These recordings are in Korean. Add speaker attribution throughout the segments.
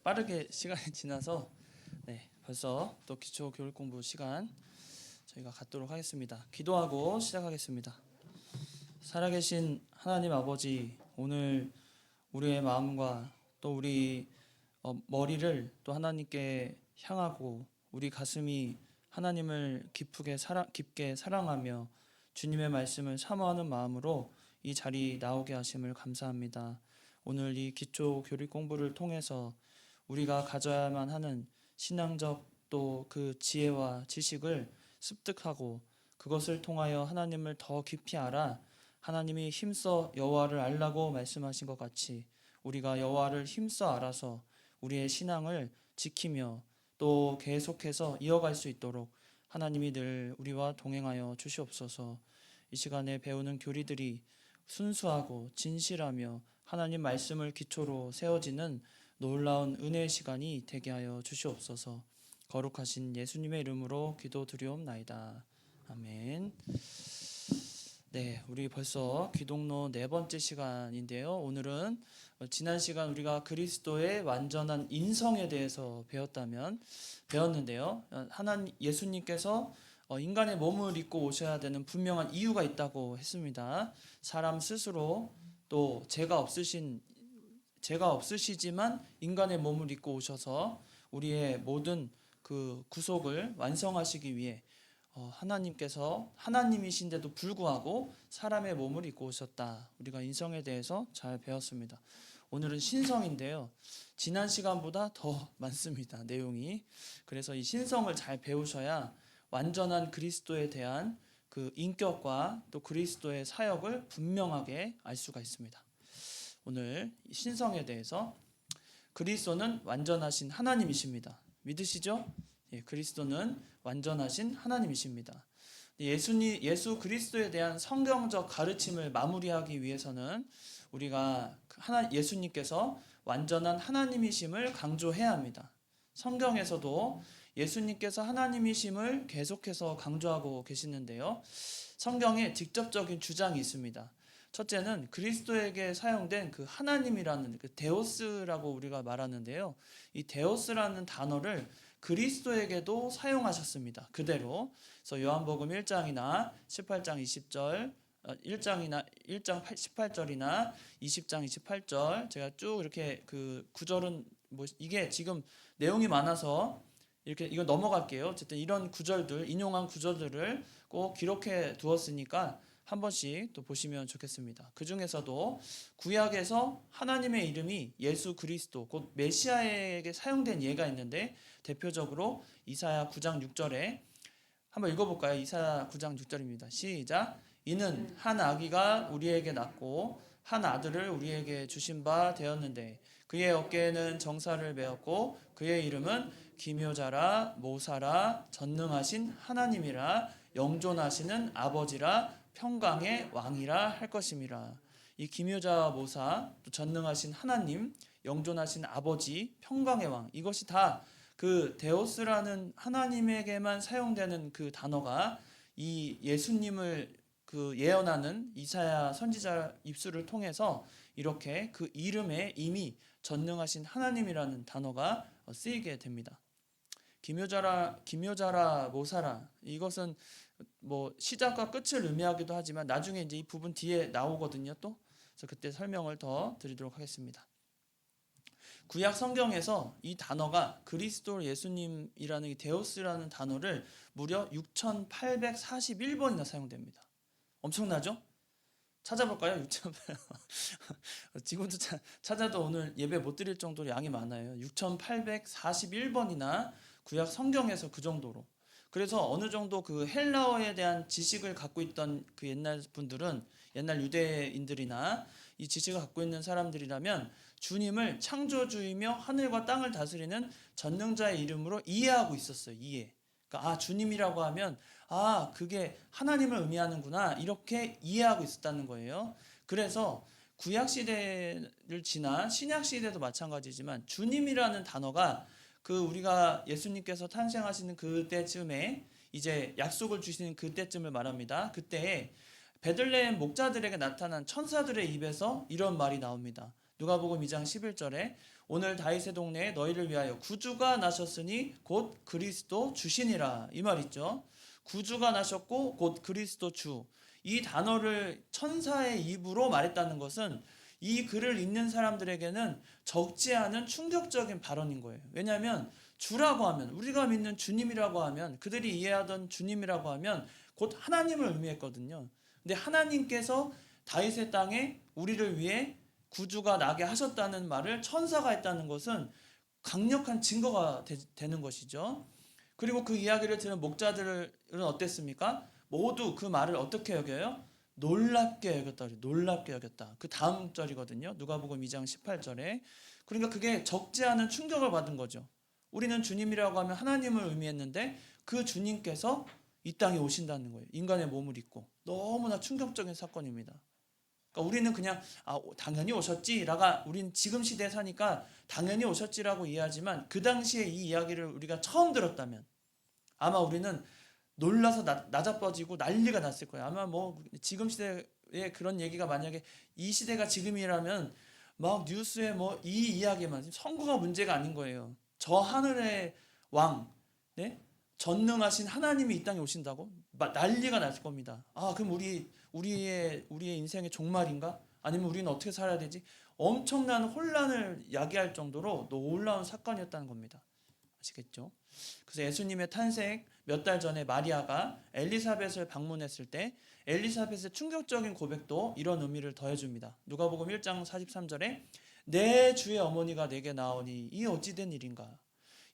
Speaker 1: 빠르게 시간이 지나서 벌써 또 기초 교육 공부 시간 저희가 갖도록 하겠습니다. 기도하고 시작하겠습니다. 살아계신 하나님 아버지, 오늘 우리의 마음과 또 우리 머리를 또 하나님께 향하고 우리 가슴이 하나님을 깊게 사랑하며 주님의 말씀을 사모하는 마음으로 이 자리 나오게 하심을 감사합니다. 오늘 이 기초 교육 공부를 통해서 우리가 가져야만 하는 신앙적 또 그 지혜와 지식을 습득하고 그것을 통하여 하나님을 더 깊이 알아 하나님이 힘써 여호와를 알라고 말씀하신 것 같이 우리가 여호와를 힘써 알아서 우리의 신앙을 지키며 또 계속해서 이어갈 수 있도록 하나님이 늘 우리와 동행하여 주시옵소서. 이 시간에 배우는 교리들이 순수하고 진실하며 하나님 말씀을 기초로 세워지는 놀라운 은혜의 시간이 되게 하여 주시옵소서. 거룩하신 예수님의 이름으로 기도드리옵나이다. 아멘. 우리 벌써 귀독로 4번째 시간인데요. 오늘은 지난 시간 우리가 그리스도의 완전한 인성에 대해서 배웠는데요. 예수님께서 인간의 몸을 입고 오셔야 되는 분명한 이유가 있다고 했습니다. 사람 스스로 또 죄가 없으시지만 인간의 몸을 입고 오셔서 우리의 모든 그 구속을 완성하시기 위해 하나님께서 하나님이신데도 불구하고 사람의 몸을 입고 오셨다. 우리가 인성에 대해서 잘 배웠습니다. 오늘은 신성인데요. 지난 시간보다 더 많습니다. 내용이. 그래서 이 신성을 잘 배우셔야 완전한 그리스도에 대한 그 인격과 또 그리스도의 사역을 분명하게 알 수가 있습니다. 오늘 신성에 대해서 그리스도는 완전하신 하나님이십니다. 믿으시죠? 그리스도는 완전하신 하나님이십니다. 예수 그리스도에 대한 성경적 가르침을 마무리하기 위해서는 우리가 예수님께서 완전한 하나님이심을 강조해야 합니다. 성경에서도 예수님께서 하나님이심을 계속해서 강조하고 계시는데요. 성경에 직접적인 주장이 있습니다. 첫째는 그리스도에게 사용된 그 하나님이라는 그 데오스라고 우리가 말하는데요. 이 데오스라는 단어를 그리스도에게도 사용하셨습니다. 그대로. 그래서 요한복음 1장이나 18장 20절, 1장 18절이나 20장 28절 제가 쭉 이렇게 그 구절은 이게 지금 내용이 많아서 이렇게 이거 넘어갈게요. 어쨌든 이런 구절들, 인용한 구절들을 꼭 기록해 두었으니까 한 번씩 또 보시면 좋겠습니다. 그 중에서도 구약에서 하나님의 이름이 예수 그리스도 곧 메시아에게 사용된 예가 있는데 대표적으로 이사야 9장 6절에 한번 읽어볼까요? 이사야 9장 6절입니다. 시작. 이는 한 아기가 우리에게 낳고 한 아들을 우리에게 주신 바 되었는데 그의 어깨에는 정사를 메었고 그의 이름은 기묘자라 모사라 전능하신 하나님이라 영존하시는 아버지라 평강의 왕이라 할 것임이라. 이 기묘자 모사 또 전능하신 하나님 영존하신 아버지 평강의 왕 이것이 다 그 데오스라는 하나님에게만 사용되는 그 단어가 이 예수님을 그 예언하는 이사야 선지자 입술을 통해서 이렇게 그 이름에 이미 전능하신 하나님이라는 단어가 쓰이게 됩니다. 기묘자라 모사라 이것은 뭐 시작과 끝을 의미하기도 하지만 나중에 이제 이 부분 뒤에 나오거든요. 또 그래서 그때 설명을 더 드리도록 하겠습니다. 구약 성경에서 이 단어가 그리스도 예수님이라는 이 데오스라는 단어를 무려 6841번이나 사용됩니다. 엄청나죠? 찾아볼까요? 6,800. 지금도 찾아도 오늘 예배 못 드릴 정도로 양이 많아요. 6,841번이나 구약 성경에서 그 정도로. 그래서 어느 정도 그 헬라어에 대한 지식을 갖고 있던 그 옛날 분들은 옛날 유대인들이나 이 지식을 갖고 있는 사람들이라면 주님을 창조주이며 하늘과 땅을 다스리는 전능자의 이름으로 이해하고 있었어요. 그러니까 주님이라고 하면 그게 하나님을 의미하는구나 이렇게 이해하고 있었다는 거예요. 그래서 구약 시대를 지난 신약 시대도 마찬가지지만 주님이라는 단어가 그 우리가 예수님께서 탄생하시는 그때쯤에 이제 약속을 주시는 그때쯤을 말합니다. 그때에 베들레헴 목자들에게 나타난 천사들의 입에서 이런 말이 나옵니다. 누가복음 2장 11절에 오늘 다윗의 동네에 너희를 위하여 구주가 나셨으니 곧 그리스도 주시니라. 이 말 있죠. 구주가 나셨고 곧 그리스도 주. 이 단어를 천사의 입으로 말했다는 것은 이 글을 읽는 사람들에게는 적지 않은 충격적인 발언인 거예요. 왜냐하면 주라고 하면, 우리가 믿는 주님이라고 하면, 그들이 이해하던 주님이라고 하면 곧 하나님을 의미했거든요. 근데 하나님께서 다윗의 땅에 우리를 위해 구주가 나게 하셨다는 말을 천사가 했다는 것은 강력한 증거가 되는 것이죠. 그리고 그 이야기를 들은 목자들은 어땠습니까? 모두 그 말을 어떻게 여겨요? 놀랍게 여겼다. 놀랍게 여겼다. 그 다음 절이거든요. 누가복음 2장 18절에. 그러니까 그게 적지 않은 충격을 받은 거죠. 우리는 주님이라고 하면 하나님을 의미했는데 그 주님께서 이 땅에 오신다는 거예요. 인간의 몸을 입고. 너무나 충격적인 사건입니다. 그러니까 우리는 그냥 당연히 오셨지라가, 우린 지금 시대에 사니까 당연히 오셨지라고 이해하지만 그 당시에 이 이야기를 우리가 처음 들었다면 아마 우리는 놀라서 나자빠지고 난리가 났을 거예요. 아마 뭐 지금 시대에 그런 얘기가 만약에 이 시대가 지금이라면 막 뉴스에 뭐 이 이야기만, 선거가 문제가 아닌 거예요. 저 하늘의 왕, 네? 전능하신 하나님이 이 땅에 오신다고 난리가 날 겁니다. 그럼 우리의 인생의 종말인가? 아니면 우리는 어떻게 살아야 되지? 엄청난 혼란을 야기할 정도로 놀라운 사건이었다는 겁니다. 아시겠죠? 그래서 예수님의 탄생 몇 달 전에 마리아가 엘리사벳을 방문했을 때 엘리사벳의 충격적인 고백도 이런 의미를 더해줍니다. 누가복음 1장 43절에 내 주의 어머니가 내게 나오니 이 어찌된 일인가?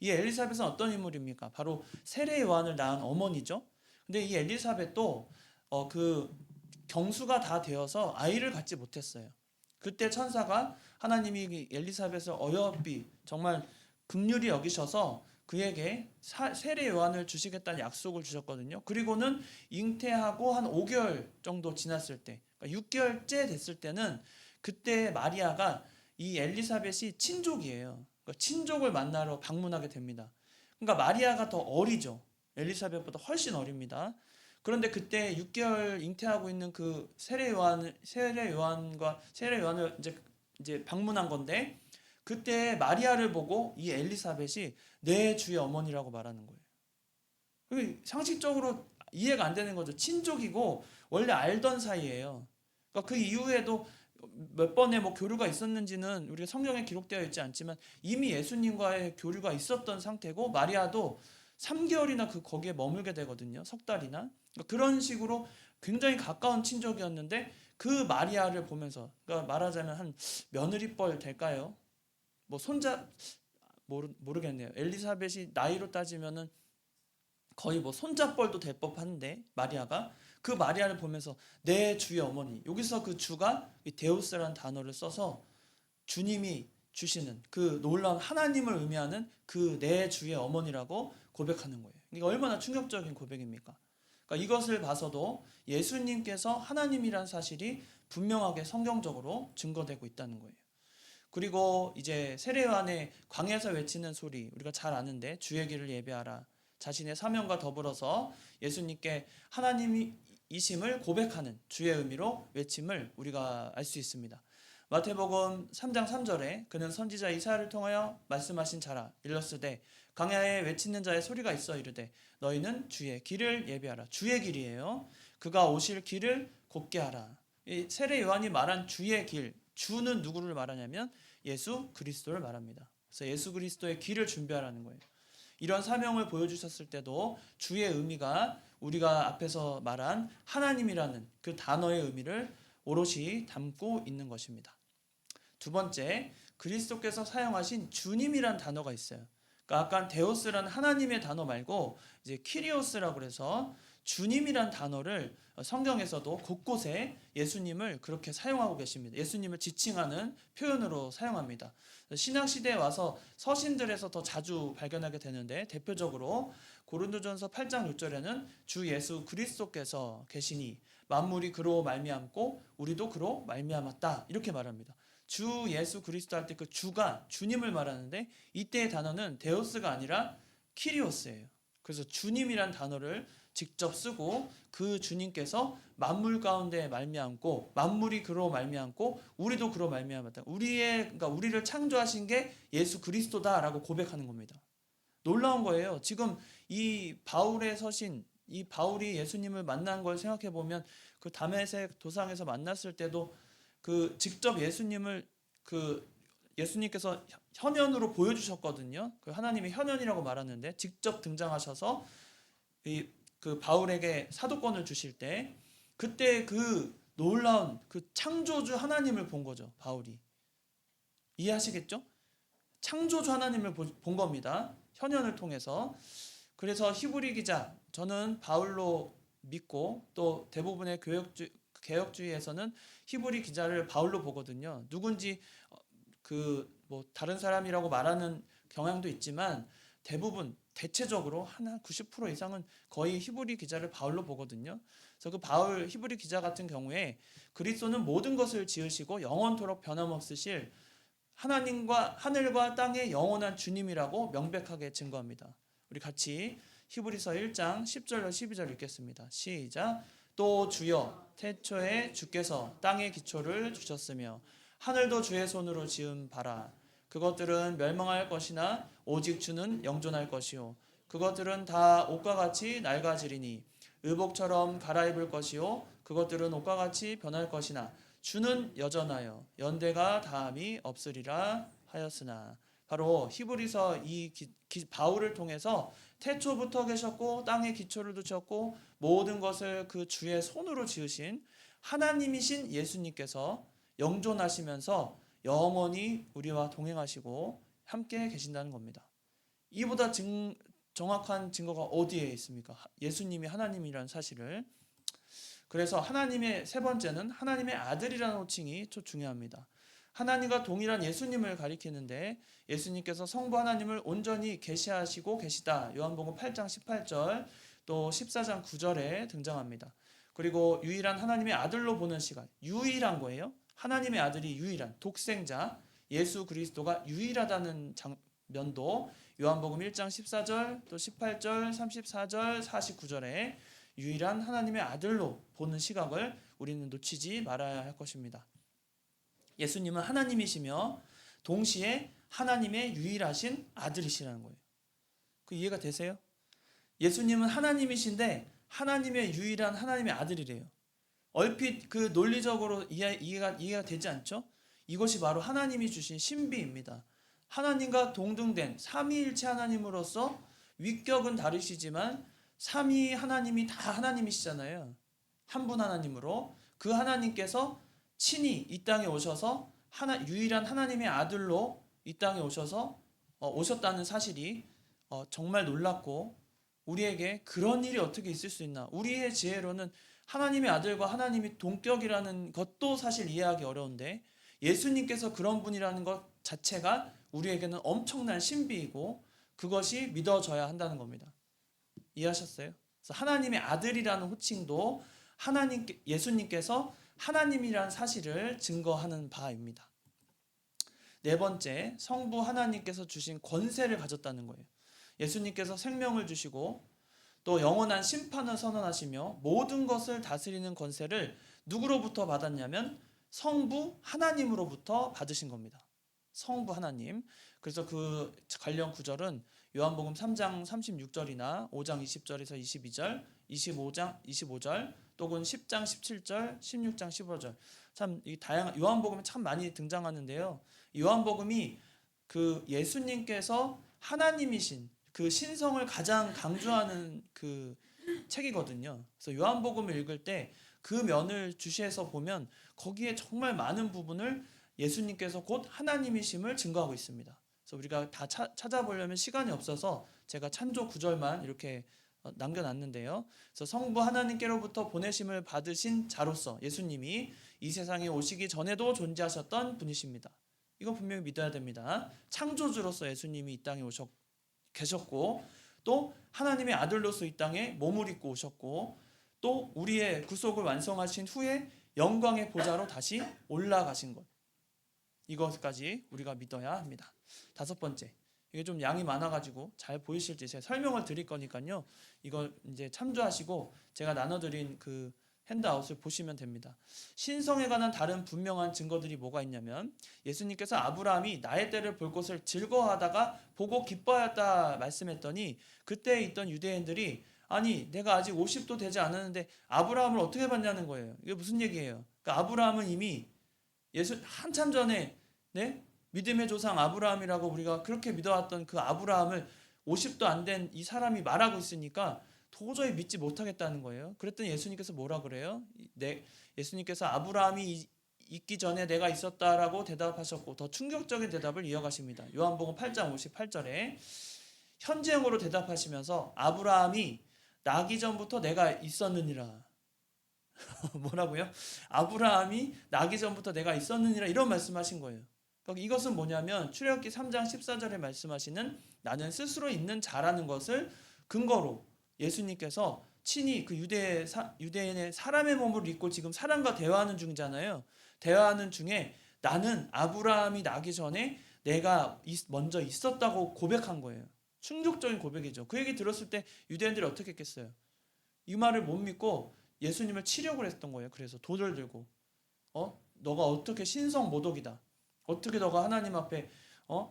Speaker 1: 이 엘리사벳은 어떤 인물입니까? 바로 세례 요한을 낳은 어머니죠. 근데 이 엘리사벳도 그 경수가 다 되어서 아이를 갖지 못했어요. 그때 천사가, 하나님이 엘리사벳을 어여삐 정말 긍휼히 여기셔서 그에게 세례 요한을 주시겠다는 약속을 주셨거든요. 그리고는 잉태하고 한 5개월 정도 지났을 때, 그러니까 6개월째 됐을 때는 그때 마리아가 이 엘리사벳이 친족이에요. 그러니까 친족을 만나러 방문하게 됩니다. 그러니까 마리아가 더 어리죠. 엘리사벳보다 훨씬 어립니다. 그런데 그때 6개월 잉태하고 있는 그 세례 요한을 이제 방문한 건데, 그때 마리아를 보고 이 엘리사벳이 내 주의 어머니라고 말하는 거예요. 상식적으로 이해가 안 되는 거죠. 친족이고 원래 알던 사이예요. 그러니까 그 이후에도 몇 번의 뭐 교류가 있었는지는 우리가 성경에 기록되어 있지 않지만 이미 예수님과의 교류가 있었던 상태고, 마리아도 3개월이나 거기에 머물게 되거든요. 석 달이나. 그러니까 그런 식으로 굉장히 가까운 친족이었는데 그 마리아를 보면서, 그러니까 말하자면 한 며느리뻘 될까요? 뭐 손자, 모르겠네요. 엘리사벳이 나이로 따지면은 거의 뭐 손자뻘도 될 법한데, 마리아가 그 마리아를 보면서 내 주의 어머니, 여기서 그 주가 이 데우스라는 단어를 써서 주님이 주시는 그 놀라운 하나님을 의미하는 그 내 주의 어머니라고 고백하는 거예요. 이게 얼마나 충격적인 고백입니까? 그러니까 이것을 봐서도 예수님께서 하나님이란 사실이 분명하게 성경적으로 증거되고 있다는 거예요. 그리고 이제 세례 요한의 광야에서 외치는 소리, 우리가 잘 아는데 주의 길을 예배하라, 자신의 사명과 더불어서 예수님께 하나님이심을 고백하는 주의 의미로 외침을 우리가 알 수 있습니다. 마태복음 3장 3절에 그는 선지자 이사야를 통하여 말씀하신 자라. 일렀으되 광야에 외치는 자의 소리가 있어 이르되 너희는 주의 길을 예배하라. 주의 길이에요. 그가 오실 길을 곧게 하라. 이 세례 요한이 말한 주의 길, 주는 누구를 말하냐면 예수 그리스도를 말합니다. 그래서 예수 그리스도의 길을 준비하라는 거예요. 이런 사명을 보여주셨을 때도 주의 의미가 우리가 앞에서 말한 하나님이라는 그 단어의 의미를 오롯이 담고 있는 것입니다. 두 번째, 그리스도께서 사용하신 주님이란 단어가 있어요. 그러니까 아까 데오스라는 하나님의 단어 말고 이제 키리오스라고 그래서 주님이란 단어를 성경에서도 곳곳에 예수님을 그렇게 사용하고 계십니다. 예수님을 지칭하는 표현으로 사용합니다. 신약시대에 와서 서신들에서 더 자주 발견하게 되는데, 대표적으로 고린도전서 8장 6절에는 주 예수 그리스도께서 계시니 만물이 그로 말미암고 우리도 그로 말미암았다, 이렇게 말합니다. 주 예수 그리스도 할 때 그 주가 주님을 말하는데, 이때의 단어는 데오스가 아니라 키리오스예요. 그래서 주님이란 단어를 직접 쓰고 그 주님께서 만물 가운데 말미암고 만물이 그로 말미암고 우리도 그로 말미암았다. 그러니까 우리를 창조하신 게 예수 그리스도다라고 고백하는 겁니다. 놀라운 거예요. 지금 이 바울의 서신, 이 바울이 예수님을 만난 걸 생각해 보면 그 다메섹 도상에서 만났을 때도 그 직접 예수님을 그 예수님께서 현현으로 보여주셨거든요. 그 하나님의 현현이라고 말하는데 직접 등장하셔서 그 바울에게 사도권을 주실 때 그때 그 놀라운 그 창조주 하나님을 본 거죠. 바울이. 이해하시겠죠? 창조주 하나님을 본 겁니다. 현현을 통해서. 그래서 히브리 기자, 저는 바울로 믿고 또 대부분의 개혁주의에서는 히브리 기자를 바울로 보거든요. 누군지 그 뭐 다른 사람이라고 말하는 경향도 있지만 대부분 대체적으로 한 90% 이상은 거의 히브리 기자를 바울로 보거든요. 그래서 그 바울 히브리 기자 같은 경우에 그리스도는 모든 것을 지으시고 영원토록 변함없으실 하나님과 하늘과 땅의 영원한 주님이라고 명백하게 증거합니다. 우리 같이 히브리서 1장 10절로 12절 읽겠습니다. 시작. 또 주여 태초에 주께서 땅의 기초를 주셨으며 하늘도 주의 손으로 지은 바라. 그것들은 멸망할 것이나 오직 주는 영존할 것이요 그것들은 다 옷과 같이 낡아지리니 의복처럼 갈아입을 것이요 그것들은 옷과 같이 변할 것이나 주는 여전하여 연대가 다함이 없으리라 하였으나. 바로 히브리서 이 바울을 통해서 태초부터 계셨고 땅에 기초를 두셨고 모든 것을 그 주의 손으로 지으신 하나님이신 예수님께서 영존하시면서 영원히 우리와 동행하시고 함께 계신다는 겁니다. 이보다 정확한 증거가 어디에 있습니까? 예수님이 하나님이라는 사실을. 그래서 하나님의 세 번째는 하나님의 아들이라는 호칭이 좀 중요합니다. 하나님과 동일한 예수님을 가리키는데 예수님께서 성부 하나님을 온전히 계시하시고 계시다. 요한복음 8장 18절 또 14장 9절에 등장합니다. 그리고 유일한 하나님의 아들로 보는 시각. 유일한 거예요. 하나님의 아들이 유일한 독생자 예수 그리스도가 유일하다는 면도 요한복음 1장 14절 또 18절 34절 49절에 유일한 하나님의 아들로 보는 시각을 우리는 놓치지 말아야 할 것입니다. 예수님은 하나님이시며 동시에 하나님의 유일하신 아들이시라는 거예요. 그 이해가 되세요? 예수님은 하나님이신데 하나님의 유일한 하나님의 아들이래요. 얼핏 그 논리적으로 이해가 되지 않죠? 이것이 바로 하나님이 주신 신비입니다. 하나님과 동등된 삼위일체 하나님으로서 위격은 다르시지만 삼위 하나님이 다 하나님이시잖아요. 한 분 하나님으로 그 하나님께서 친히 이 땅에 오셔서 유일한 하나님의 아들로 이 땅에 오셨다는 사실이 정말 놀랍고 우리에게 그런 일이 어떻게 있을 수 있나. 우리의 지혜로는 하나님의 아들과 하나님이 동격이라는 것도 사실 이해하기 어려운데 예수님께서 그런 분이라는 것 자체가 우리에게는 엄청난 신비이고 그것이 믿어져야 한다는 겁니다. 이해하셨어요? 그래서 하나님의 아들이라는 호칭도 예수님께서 하나님이라는 사실을 증거하는 바입니다. 네 번째, 성부 하나님께서 주신 권세를 가졌다는 거예요. 예수님께서 생명을 주시고 또 영원한 심판을 선언하시며 모든 것을 다스리는 권세를 누구로부터 받았냐면 성부 하나님으로부터 받으신 겁니다. 성부 하나님. 그래서 그 관련 구절은 요한복음 3장 36절이나 5장 20절에서 22절, 25절, 또는 10장 17절, 16장 15절. 참 이 다양한 요한복음에 참 많이 등장하는데요. 요한복음이 그 예수님께서 하나님이신 그 신성을 가장 강조하는 그 책이거든요. 그래서 요한복음을 읽을 때 그 면을 주시해서 보면 거기에 정말 많은 부분을 예수님께서 곧 하나님이심을 증거하고 있습니다. 그래서 우리가 다 찾아보려면 시간이 없어서 제가 찬조 9절만 이렇게 남겨놨는데요. 그래서 성부 하나님께로부터 보내심을 받으신 자로서 예수님이 이 세상에 오시기 전에도 존재하셨던 분이십니다. 이거 분명히 믿어야 됩니다. 창조주로서 예수님이 이 땅에 계셨고 또 하나님의 아들로서 이 땅에 몸을 입고 오셨고 또 우리의 구속을 완성하신 후에 영광의 보좌로 다시 올라가신 것. 이것까지 우리가 믿어야 합니다. 다섯 번째, 이게 좀 양이 많아가지고 잘 보이실지 제가 설명을 드릴 거니까요. 이걸 이제 참조하시고 제가 나눠드린 그 핸드아웃을 보시면 됩니다. 신성에 관한 다른 분명한 증거들이 뭐가 있냐면 예수님께서 아브라함이 나의 때를 볼 것을 즐거워하다가 보고 기뻐하였다 말씀했더니 그때 있던 유대인들이 아니 내가 아직 50도 되지 않았는데 아브라함을 어떻게 봤냐는 거예요. 이게 무슨 얘기예요? 그러니까 아브라함은 이미 예수 한참 전에 네? 믿음의 조상 아브라함이라고 우리가 그렇게 믿어왔던 그 아브라함을 50도 안 된 이 사람이 말하고 있으니까 도저히 믿지 못하겠다는 거예요. 그랬더니 예수님께서 뭐라 그래요? 예수님께서 아브라함이 있기 전에 내가 있었다라고 대답하셨고 더 충격적인 대답을 이어가십니다. 요한복음 8장 58절에 현재형으로 대답하시면서 아브라함이 나기 전부터 내가 있었느니라. 뭐라고요? 아브라함이 나기 전부터 내가 있었느니라 이런 말씀하신 거예요. 그러니까 이것은 뭐냐면 출애굽기 3장 14절에 말씀하시는 나는 스스로 있는 자라는 것을 근거로 예수님께서 친히 그 유대인의 사람의 몸을 입고 지금 사람과 대화하는 중이잖아요. 대화하는 중에 나는 아브라함이 나기 전에 내가 먼저 있었다고 고백한 거예요. 충격적인 고백이죠. 그 얘기 들었을 때 유대인들이 어떻게 했겠어요? 이 말을 못 믿고 예수님을 치려고 했던 거예요. 그래서 돌을 들고 너가 어떻게 신성 모독이다. 어떻게 너가 하나님 앞에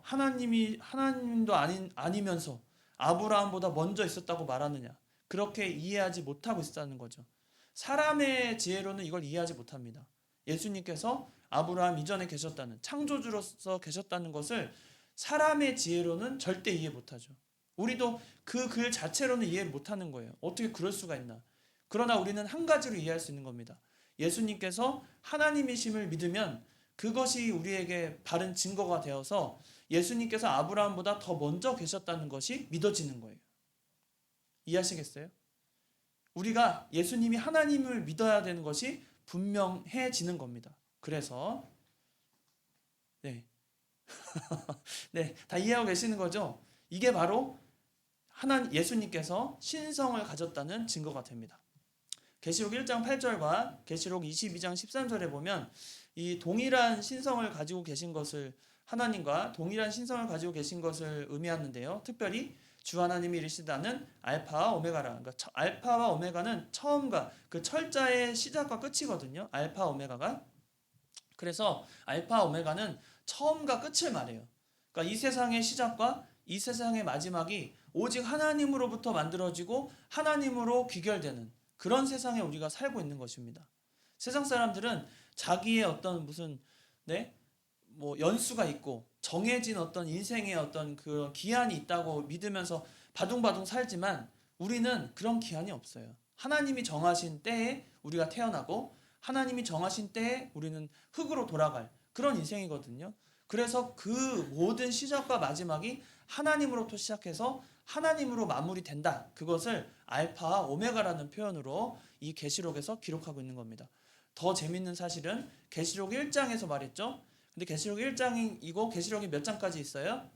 Speaker 1: 하나님도 아니면서 아브라함보다 먼저 있었다고 말하느냐. 그렇게 이해하지 못하고 있었다는 거죠. 사람의 지혜로는 이걸 이해하지 못합니다. 예수님께서 아브라함 이전에 계셨다는 창조주로서 계셨다는 것을 사람의 지혜로는 절대 이해 못하죠. 우리도 그 글 자체로는 이해 못하는 거예요. 어떻게 그럴 수가 있나. 그러나 우리는 한 가지로 이해할 수 있는 겁니다. 예수님께서 하나님이심을 믿으면 그것이 우리에게 바른 증거가 되어서 예수님께서 아브라함보다 더 먼저 계셨다는 것이 믿어지는 거예요. 이해하시겠어요? 우리가 예수님이 하나님을 믿어야 되는 것이 분명해지는 겁니다. 그래서 네, 네, 다 이해하고 계시는 거죠? 이게 바로 예수님께서 신성을 가졌다는 증거가 됩니다. 계시록 1장 8절과 계시록 22장 13절에 보면 이 동일한 신성을 가지고 계신 것을 하나님과 동일한 신성을 가지고 계신 것을 의미하는데요. 특별히 주 하나님이 이르시다는 알파와 오메가라. 그러니까 알파와 오메가는 처음과 그 철자의 시작과 끝이거든요. 알파 오메가가. 그래서 알파 오메가는 처음과 끝을 말해요. 그러니까 이 세상의 시작과 이 세상의 마지막이 오직 하나님으로부터 만들어지고 하나님으로 귀결되는 그런 세상에 우리가 살고 있는 것입니다. 세상 사람들은 자기의 어떤 무슨 뭐 연수가 있고 정해진 어떤 인생의 어떤 그런 기한이 있다고 믿으면서 바둥바둥 살지만 우리는 그런 기한이 없어요. 하나님이 정하신 때에 우리가 태어나고 하나님이 정하신 때에 우리는 흙으로 돌아갈 그런 인생이거든요. 그래서 그 모든 시작과 마지막이 하나님으로부터 시작해서 하나님으로 마무리된다. 그것을 알파와 오메가라는 표현으로 이 계시록에서 기록하고 있는 겁니다. 더 재밌는 사실은 계시록 1장에서 말했죠. 근데 계시록 1장이고 계시록이 몇 장까지 있어요?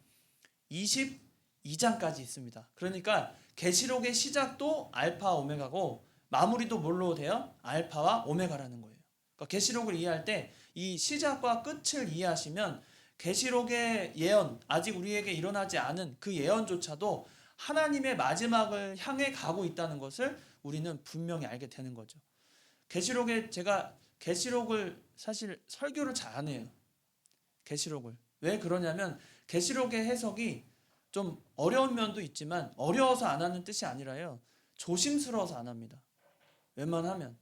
Speaker 1: 22장까지 있습니다. 그러니까 계시록의 시작도 알파 오메가고 마무리도 뭘로 돼요? 알파와 오메가라는 거예요. 그러니까 계시록을 이해할 때 이 시작과 끝을 이해하시면 계시록의 예언, 아직 우리에게 일어나지 않은 그 예언조차도 하나님의 마지막을 향해 가고 있다는 것을 우리는 분명히 알게 되는 거죠. 제가 계시록을 사실 설교를 잘 안 해요. 계시록을. 왜 그러냐면 계시록의 해석이 좀 어려운 면도 있지만 어려워서 안 하는 뜻이 아니라요. 조심스러워서 안 합니다. 웬만하면.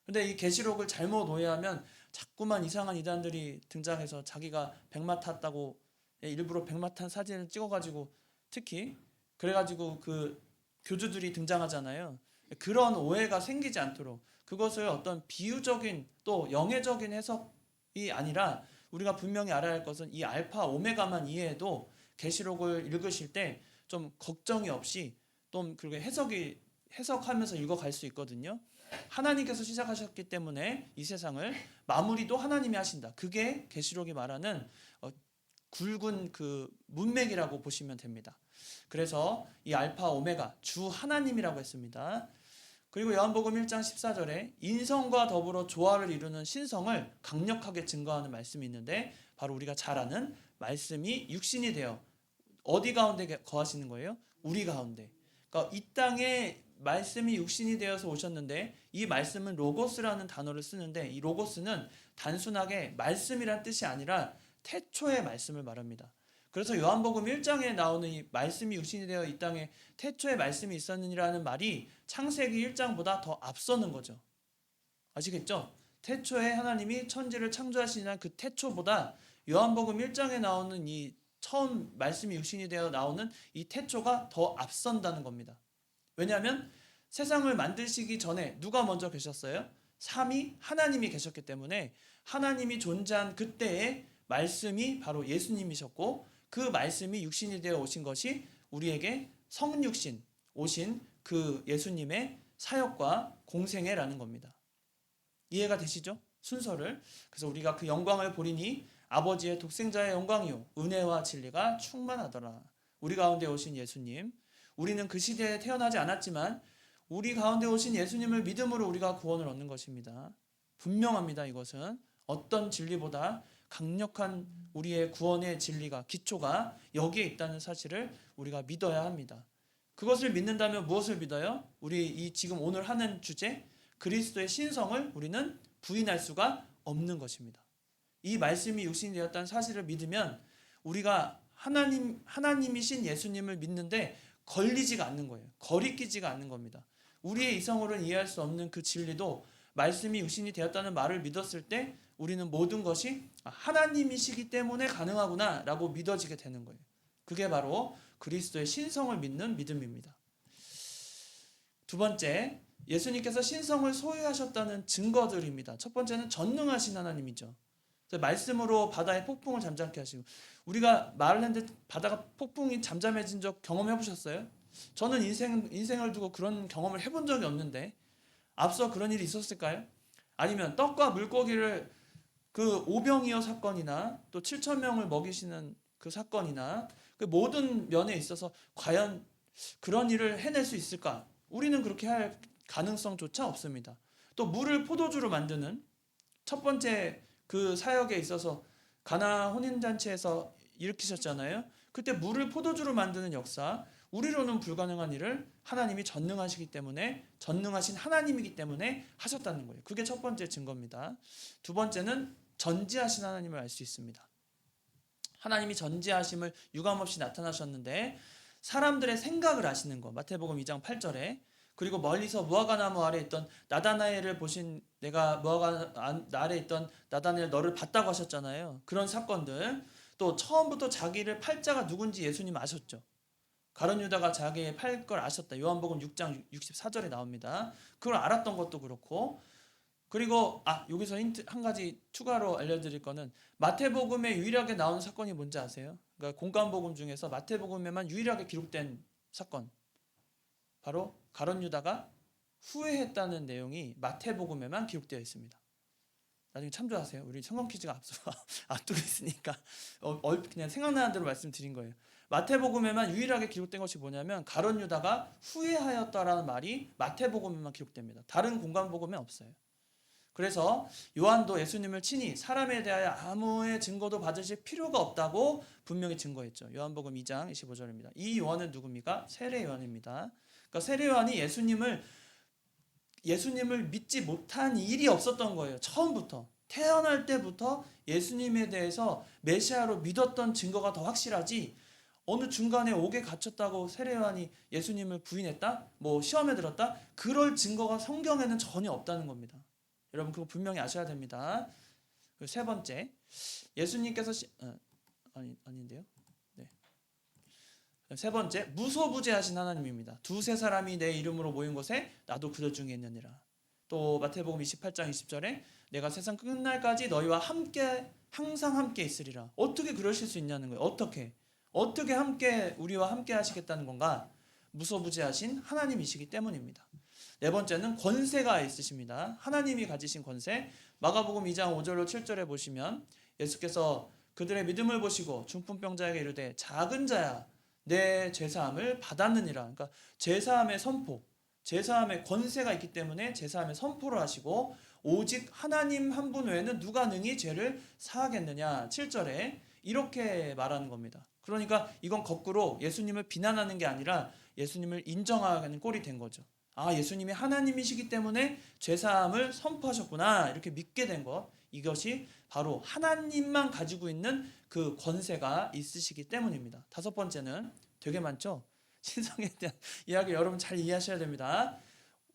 Speaker 1: 근데 이 계시록을 잘못 오해하면 자꾸만 이상한 이단들이 등장해서 자기가 백마 탔다고 일부러 백마 탄 사진을 찍어가지고 특히 그래가지고 그 교주들이 등장하잖아요. 그런 오해가 생기지 않도록 그것을 어떤 비유적인 또 영예적인 해석이 아니라 우리가 분명히 알아야 할 것은 이 알파 오메가만 이해해도 계시록을 읽으실 때 좀 걱정이 없이 좀 그렇게 해석하면서 읽어갈 수 있거든요. 하나님께서 시작하셨기 때문에 이 세상을 마무리도 하나님이 하신다. 그게 계시록이 말하는 굵은 그 문맥이라고 보시면 됩니다. 그래서 이 알파 오메가 주 하나님이라고 했습니다. 그리고 요한복음 1장 14절에 인성과 더불어 조화를 이루는 신성을 강력하게 증거하는 말씀이 있는데 바로 우리가 잘 아는 말씀이 육신이 되어 어디 가운데 거하시는 거예요? 우리 가운데. 그러니까 이 땅에 말씀이 육신이 되어서 오셨는데 이 말씀은 로고스라는 단어를 쓰는데 이 로고스는 단순하게 말씀이란 뜻이 아니라 태초의 말씀을 말합니다. 그래서 요한복음 1장에 나오는 이 말씀이 육신이 되어 이 땅에 태초의 말씀이 있었느니라는 말이 창세기 1장보다 더 앞서는 거죠. 아시겠죠? 태초에 하나님이 천지를 창조하시는 그 태초보다 요한복음 1장에 나오는 이 처음 말씀이 육신이 되어 나오는 이 태초가 더 앞선다는 겁니다. 왜냐하면 세상을 만드시기 전에 누가 먼저 계셨어요? 삼위 하나님이 계셨기 때문에 하나님이 존재한 그때의 말씀이 바로 예수님이셨고 그 말씀이 육신이 되어 오신 것이 우리에게 성육신 오신 그 예수님의 사역과 공생애라는 겁니다. 이해가 되시죠? 순서를. 그래서 우리가 그 영광을 보리니 아버지의 독생자의 영광이요 은혜와 진리가 충만하더라. 우리 가운데 오신 예수님. 우리는 그 시대에 태어나지 않았지만 우리 가운데 오신 예수님을 믿음으로 우리가 구원을 얻는 것입니다. 분명합니다. 이것은 어떤 진리보다 강력한 우리의 구원의 진리가 기초가 여기에 있다는 사실을 우리가 믿어야 합니다. 그것을 믿는다면 무엇을 믿어요? 우리 이 지금 오늘 하는 주제 그리스도의 신성을 우리는 부인할 수가 없는 것입니다. 이 말씀이 육신이 되었다는 사실을 믿으면 우리가 하나님이신 예수님을 믿는데 걸리지가 않는 거예요. 거리끼지가 않는 겁니다. 우리의 이성으로는 이해할 수 없는 그 진리도 말씀이 육신이 되었다는 말을 믿었을 때 우리는 모든 것이 하나님이시기 때문에 가능하구나 라고 믿어지게 되는 거예요. 그게 바로 그리스도의 신성을 믿는 믿음입니다. 두 번째, 예수님께서 신성을 소유하셨다는 증거들입니다. 첫 번째는 전능하신 하나님이죠. 말씀으로 바다의 폭풍을 잠잠케 하시고 우리가 말을 했는데 바다가 폭풍이 잠잠해진 적 경험해 보셨어요? 저는 인생을 두고 그런 경험을 해본 적이 없는데 앞서 그런 일이 있었을까요? 아니면 떡과 물고기를 그 오병이어 사건이나 또 7천 명을 먹이시는 그 사건이나 그 모든 면에 있어서 과연 그런 일을 해낼 수 있을까? 우리는 그렇게 할 가능성조차 없습니다. 또 물을 포도주로 만드는 첫 번째 그 사역에 있어서 가나 혼인잔치에서 일으키셨잖아요. 그때 물을 포도주로 만드는 역사, 우리로는 불가능한 일을 하나님이 전능하시기 때문에 전능하신 하나님이기 때문에 하셨다는 거예요. 그게 첫 번째 증거입니다. 두 번째는 전지하신 하나님을 알 수 있습니다. 하나님이 전지하심을 유감없이 나타나셨는데 사람들의 생각을 아시는 거. 마태복음 2장 8절에 그리고 멀리서 무화과 나무 아래 있던 나다나엘을 보신 내가 무화과 아래 있던 나다나엘 너를 봤다고 하셨잖아요. 그런 사건들. 또 처음부터 자기를 팔자가 누군지 예수님 아셨죠. 가룟 유다가 자기의 팔 걸 아셨다. 요한복음 6장 64절에 나옵니다. 그걸 알았던 것도 그렇고 그리고 여기서 힌트 한 가지 추가로 알려드릴 거는 마태복음에 유일하게 나오는 사건이 뭔지 아세요? 그러니까 공관복음 중에서 마태복음에만 유일하게 기록된 사건 바로 가룟 유다가 후회했다는 내용이 마태복음에만 기록되어 있습니다. 나중에 참조하세요. 우리 성경 퀴즈가 앞두고 있으니까 그냥 생각나는 대로 말씀드린 거예요. 마태복음에만 유일하게 기록된 것이 뭐냐면 가룟 유다가 후회하였다라는 말이 마태복음에만 기록됩니다. 다른 공관복음에 없어요. 그래서 요한도 예수님을 친히 사람에 대하여 아무의 증거도 받으실 필요가 없다고 분명히 증거했죠. 요한복음 2장 25절입니다. 이 요한은 누굽니까? 세례 요한입니다. 그러니까 세례 요한이 예수님을 믿지 못한 일이 없었던 거예요. 처음부터 태어날 때부터 예수님에 대해서 메시아로 믿었던 증거가 더 확실하지 어느 중간에 옥에 갇혔다고 세례 요한이 예수님을 부인했다? 시험에 들었다? 그럴 증거가 성경에는 전혀 없다는 겁니다. 여러분 그거 분명히 아셔야 됩니다. 세 번째, 예수님께서 아닌데요. 네. 세 번째, 무소부재하신 하나님입니다. 두세 사람이 내 이름으로 모인 곳에 나도 그들 중에 있느니라. 또 마태복음 28장 20절에 내가 세상 끝날까지 너희와 함께 항상 함께 있으리라. 어떻게 그러실 수 있냐는 거예요. 어떻게 함께 우리와 함께 하시겠다는 건가? 무소부재하신 하나님이시기 때문입니다. 네 번째는 권세가 있으십니다. 하나님이 가지신 권세. 마가복음 2장 5절로 7절에 보시면 예수께서 그들의 믿음을 보시고 중풍병자에게 이르되 작은 자야 내 죄사함을 받았느니라. 그러니까 죄사함의 선포, 죄사함의 권세가 있기 때문에 죄사함의 선포를 하시고 오직 하나님 한 분 외에는 누가 능히 죄를 사하겠느냐. 7절에 이렇게 말하는 겁니다. 그러니까 이건 거꾸로 예수님을 비난하는 게 아니라 예수님을 인정하는 꼴이 된 거죠. 아, 예수님이 하나님이시기 때문에 죄사함을 선포하셨구나, 이렇게 믿게 된 것. 이것이 바로 하나님만 가지고 있는 그 권세가 있으시기 때문입니다. 다섯 번째는 되게 많죠. 신성에 대한 이야기 여러분 잘 이해하셔야 됩니다.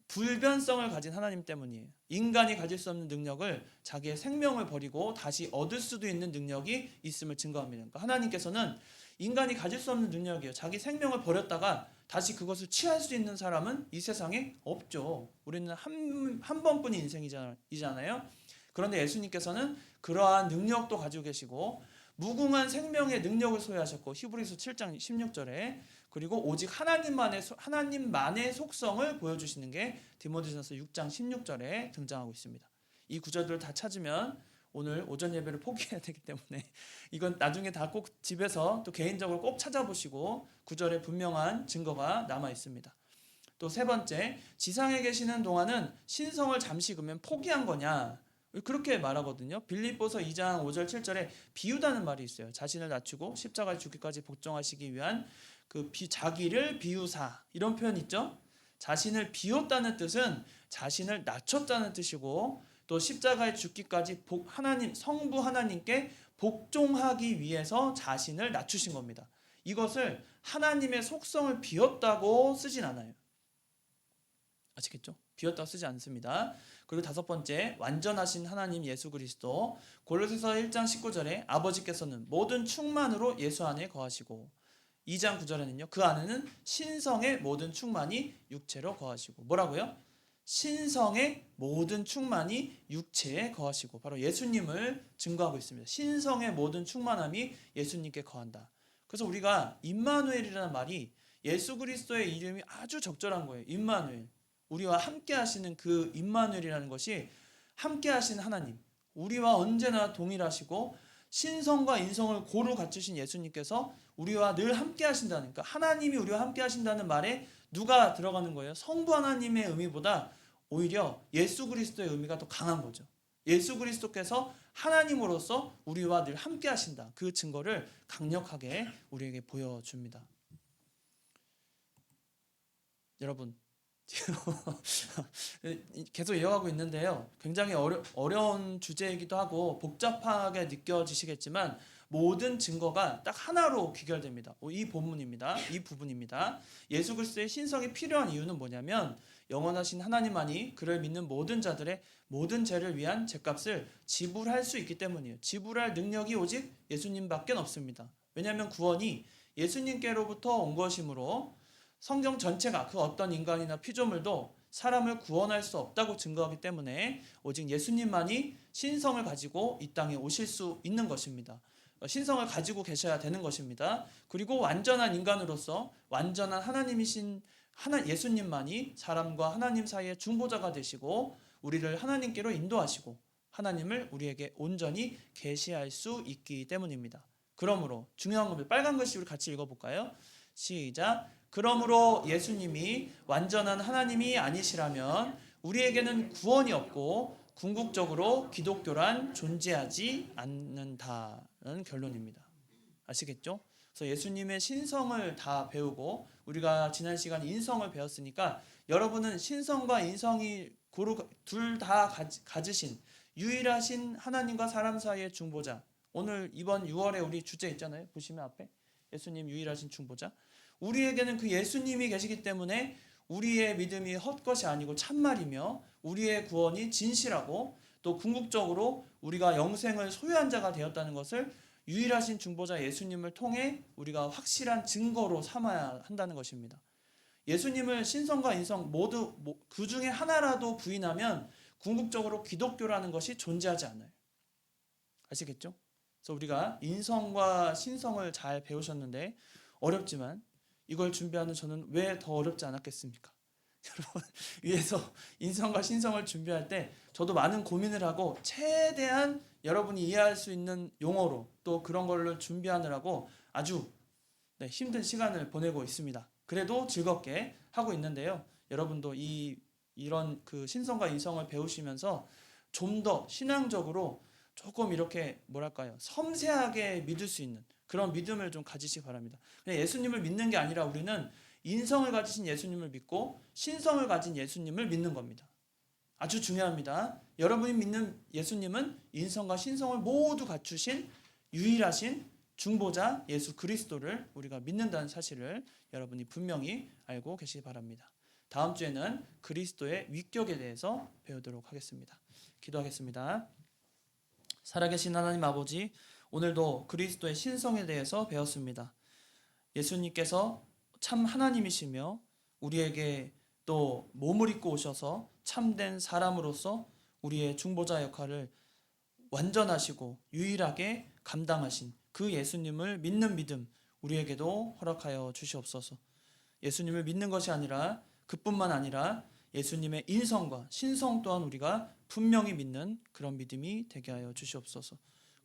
Speaker 1: 불변성을 가진 하나님 때문이에요. 인간이 가질 수 없는 능력을 자기의 생명을 버리고 다시 얻을 수도 있는 능력이 있음을 증거합니다. 그러니까 하나님께서는 인간이 가질 수 없는 능력이에요. 자기 생명을 버렸다가 다시 그것을 취할 수 있는 사람은 이 세상에 없죠. 우리는 한 번뿐인 인생이잖아요. 그런데 예수님께서는 그러한 능력도 가지고 계시고 무궁한 생명의 능력을 소유하셨고, 히브리서 7장 16절에 그리고 오직 하나님만의 속성을 보여주시는 게 디모데전서 6장 16절에 등장하고 있습니다. 이 구절들을 다 찾으면 오늘 오전 예배를 포기해야 되기 때문에 이건 나중에 다 꼭 집에서 또 개인적으로 꼭 찾아보시고 구절에 분명한 증거가 남아 있습니다. 또 세 번째, 지상에 계시는 동안은 신성을 잠시 그러면 포기한 거냐? 그렇게 말하거든요. 빌립보서 2장 5절 7절에 비유다는 말이 있어요. 자신을 낮추고 십자가에 죽기까지 복종하시기 위한 자기를 비유사, 이런 표현 있죠. 자신을 비웠다는 뜻은 자신을 낮췄다는 뜻이고, 또 십자가에 죽기까지 성부 하나님께 복종하기 위해서 자신을 낮추신 겁니다. 이것을 하나님의 속성을 비웠다고 쓰진 않아요. 아시겠죠? 비웠다고 쓰지 않습니다. 그리고 다섯 번째, 완전하신 하나님 예수 그리스도. 골로새서 1장 19절에 아버지께서는 모든 충만으로 예수 안에 거하시고, 2장 9절에는요, 그 안에는 신성의 모든 충만이 육체로 거하시고. 뭐라고요? 신성의 모든 충만이 육체에 거하시고, 바로 예수님을 증거하고 있습니다. 신성의 모든 충만함이 예수님께 거한다. 그래서 우리가 임마누엘이라는 말이 예수 그리스도의 이름이 아주 적절한 거예요. 임마누엘, 우리와 함께 하시는 그 임마누엘이라는 것이 함께 하시는 하나님, 우리와 언제나 동일하시고 신성과 인성을 고루 갖추신 예수님께서 우리와 늘 함께 하신다는, 그러니까 하나님이 우리와 함께 하신다는 말에 누가 들어가는 거예요? 성부 하나님의 의미보다 오히려 예수 그리스도의 의미가 더 강한 거죠. 예수 그리스도께서 하나님으로서 우리와 늘 함께 하신다, 그 증거를 강력하게 우리에게 보여줍니다. 여러분, 계속 이어가고 있는데요, 굉장히 어려운 주제이기도 하고 복잡하게 느껴지시겠지만 모든 증거가 딱 하나로 귀결됩니다. 이 본문입니다. 이 부분입니다. 예수 그리스도의 신성이 필요한 이유는 뭐냐면, 영원하신 하나님만이 그를 믿는 모든 자들의 모든 죄를 위한 죄값을 지불할 수 있기 때문이에요. 지불할 능력이 오직 예수님밖에 없습니다. 왜냐하면 구원이 예수님께로부터 온 것이므로 성경 전체가 그 어떤 인간이나 피조물도 사람을 구원할 수 없다고 증거하기 때문에 오직 예수님만이 신성을 가지고 이 땅에 오실 수 있는 것입니다. 신성을 가지고 계셔야 되는 것입니다. 그리고 완전한 인간으로서 완전한 하나님이신 예수님만이 사람과 하나님 사이의 중보자가 되시고 우리를 하나님께로 인도하시고 하나님을 우리에게 온전히 계시할 수 있기 때문입니다. 그러므로 중요한 겁니다. 빨간 글씨 우리 같이 읽어볼까요? 시작. 그러므로 예수님이 완전한 하나님이 아니시라면 우리에게는 구원이 없고 궁극적으로 기독교란 존재하지 않는다는 결론입니다. 아시겠죠? 그래서 예수님의 신성을 다 배우고 우리가 지난 시간에 인성을 배웠으니까 여러분은 신성과 인성이 둘 다 가지신 유일하신 하나님과 사람 사이의 중보자. 오늘 이번 6월에 우리 주제 있잖아요. 보시면 앞에 예수님 유일하신 중보자. 우리에게는 그 예수님이 계시기 때문에 우리의 믿음이 헛것이 아니고 참말이며 우리의 구원이 진실하고 또 궁극적으로 우리가 영생을 소유한 자가 되었다는 것을 유일하신 중보자 예수님을 통해 우리가 확실한 증거로 삼아야 한다는 것입니다. 예수님을 신성과 인성 모두 그 중에 하나라도 부인하면 궁극적으로 기독교라는 것이 존재하지 않아요. 아시겠죠? 그래서 우리가 인성과 신성을 잘 배우셨는데 어렵지만 이걸 준비하는 저는 왜 더 어렵지 않았겠습니까? 여러분, 위에서 인성과 신성을 준비할 때 저도 많은 고민을 하고 최대한 여러분이 이해할 수 있는 용어로 또 그런 걸로 준비하느라고 아주 힘든 시간을 보내고 있습니다. 그래도 즐겁게 하고 있는데요. 여러분도 이런 그 신성과 인성을 배우시면서 좀 더 신앙적으로 조금 이렇게 뭐랄까요, 섬세하게 믿을 수 있는 그런 믿음을 좀 가지시기 바랍니다. 그냥 예수님을 믿는 게 아니라 우리는 인성을 가지신 예수님을 믿고 신성을 가진 예수님을 믿는 겁니다. 아주 중요합니다. 여러분이 믿는 예수님은 인성과 신성을 모두 갖추신 유일하신 중보자 예수 그리스도를 우리가 믿는다는 사실을 여러분이 분명히 알고 계시기 바랍니다. 다음 주에는 그리스도의 위격에 대해서 배우도록 하겠습니다. 기도하겠습니다. 살아계신 하나님 아버지, 오늘도 그리스도의 신성에 대해서 배웠습니다. 예수님께서 참 하나님이시며 우리에게 또 몸을 입고 오셔서 참된 사람으로서 우리의 중보자 역할을 완전하시고 유일하게 감당하신 그 예수님을 믿는 믿음 우리에게도 허락하여 주시옵소서. 예수님을 믿는 것이 아니라 그뿐만 아니라 예수님의 인성과 신성 또한 우리가 분명히 믿는 그런 믿음이 되게 하여 주시옵소서.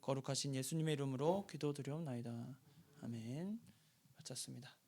Speaker 1: 거룩하신 예수님의 이름으로 기도드리옵나이다. 아멘. 마쳤습니다.